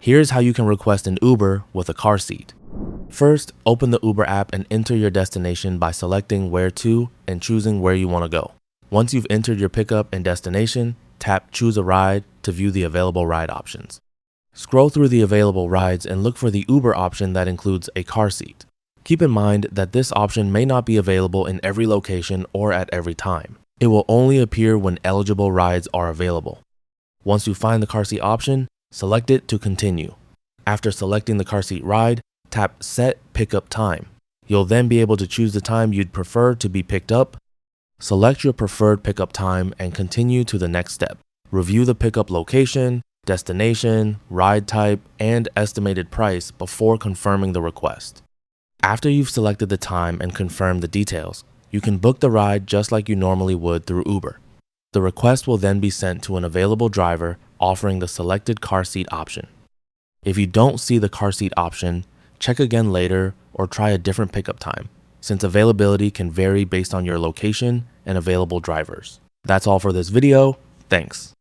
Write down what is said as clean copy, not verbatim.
Here's how you can request an Uber with a car seat. First, open the Uber app and enter your destination by selecting where to and choosing where you want to go. Once you've entered your pickup and destination, tap Choose a Ride to view the available ride options. Scroll through the available rides and look for the Uber option that includes a car seat. Keep in mind that this option may not be available in every location or at every time. It will only appear when eligible rides are available. Once you find the car seat option, select it to continue. After selecting the car seat ride, tap Set Pickup Time. You'll then be able to choose the time you'd prefer to be picked up. Select your preferred pickup time and continue to the next step. Review the pickup location, destination, ride type, and estimated price before confirming the request. After you've selected the time and confirmed the details, you can book the ride just like you normally would through Uber. The request will then be sent to an available driver offering the selected car seat option. If you don't see the car seat option, check again later or try a different pickup time, since availability can vary based on your location and available drivers. That's all for this video. Thanks.